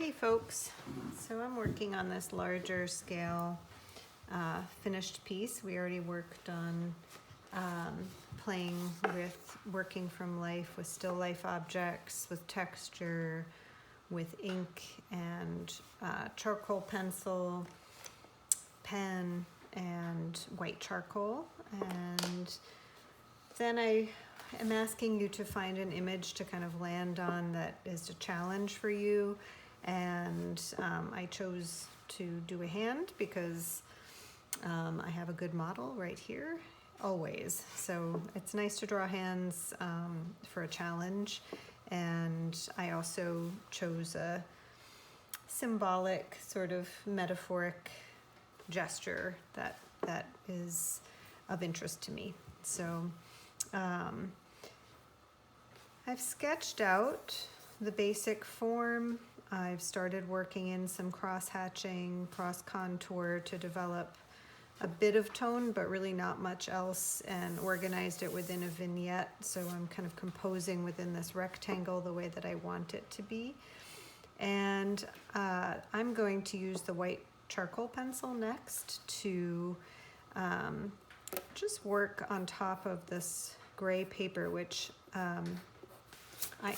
Hey folks, so I'm working on this larger scale finished piece. We already worked on playing with working from life with still life objects, with texture, with ink and charcoal pencil, pen, and white charcoal. And then I am asking you to find an image to kind of land on that is a challenge for you. And I chose to do a hand because I have a good model right here, always. So it's nice to draw hands for a challenge. And I also chose a symbolic, sort of metaphoric gesture that is of interest to me. So I've sketched out the basic form. I've started working in some cross-hatching, cross-contour to develop a bit of tone, but really not much else, and organized it within a vignette. So I'm kind of composing within this rectangle the way that I want it to be. And I'm going to use the white charcoal pencil next to just work on top of this gray paper, which I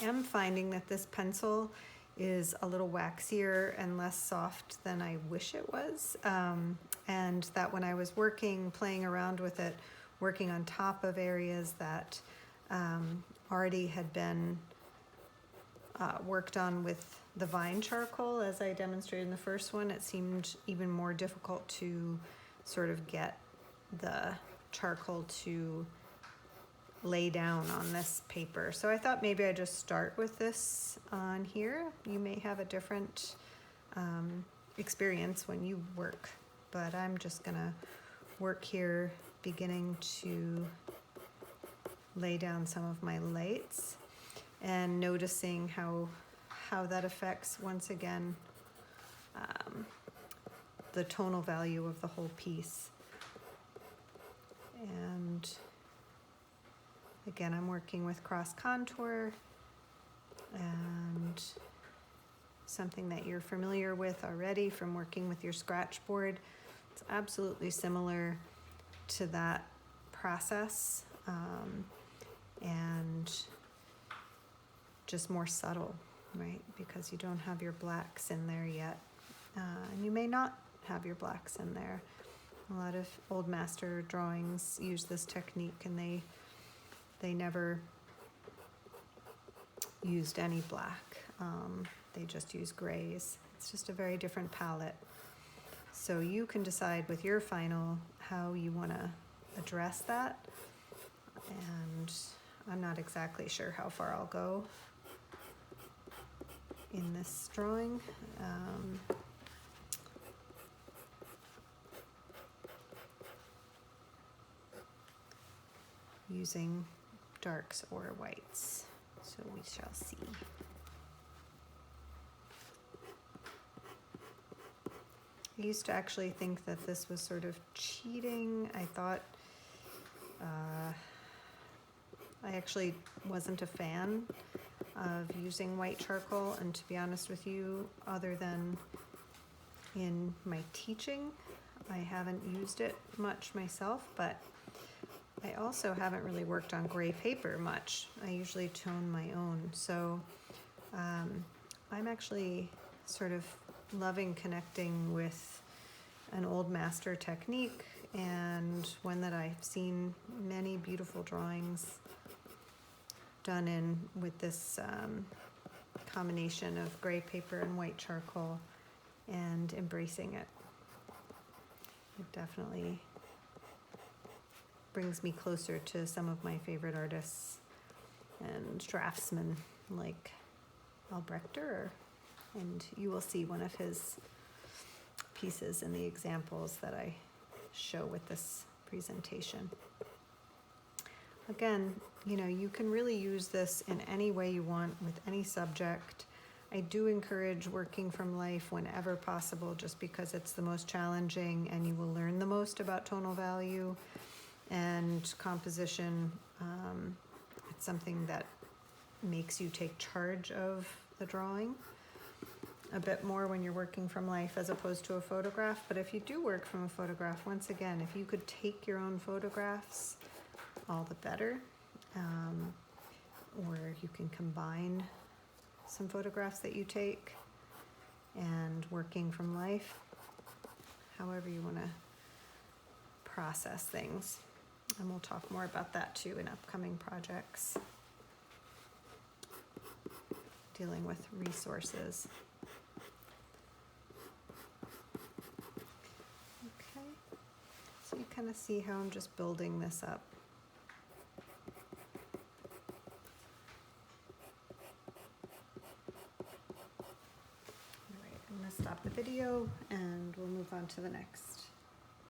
am finding that this pencil is a little waxier and less soft than I wish it was. And that when I was playing around with it, working on top of areas that already had been worked on with the vine charcoal, as I demonstrated in the first one, it seemed even more difficult to sort of get the charcoal to lay down on this paper. So I thought maybe I'd just start with this on here. You may have a different experience when you work, but I'm just gonna work here, beginning to lay down some of my lights and noticing how that affects, once again, the tonal value of the whole piece. And again, I'm working with cross contour, and something that you're familiar with already from working with your scratch board. It's absolutely similar to that process, and just more subtle, right? Because you don't have your blacks in there yet. And you may not have your blacks in there. A lot of old master drawings use this technique, and they never used any black. They just use grays. It's just a very different palette. So you can decide with your final how you want to address that. And I'm not exactly sure how far I'll go in this drawing. Using darks or whites, so we shall see. I used to actually think that this was sort of cheating. I thought I actually wasn't a fan of using white charcoal, and to be honest with you, other than in my teaching, I haven't used it much myself, but I also haven't really worked on gray paper much. I usually tone my own. So I'm actually sort of loving connecting with an old master technique, and one that I've seen many beautiful drawings done in with this combination of gray paper and white charcoal, and embracing it. It definitely brings me closer to some of my favorite artists and draftsmen like Albrecht Dürer, and you will see one of his pieces in the examples that I show with this presentation. Again, you can really use this in any way you want with any subject. I do encourage working from life whenever possible, just because it's the most challenging and you will learn the most about tonal value and composition. It's something that makes you take charge of the drawing. a bit more when you're working from life as opposed to a photograph. But if you do work from a photograph, once again, if you could take your own photographs, all the better. Or you can combine some photographs that you take and working from life, however you want to process things. And we'll talk more about that too in upcoming projects, dealing with resources. Okay, so you kind of see how I'm just building this up. All right, I'm going to stop the video and we'll move on to the next.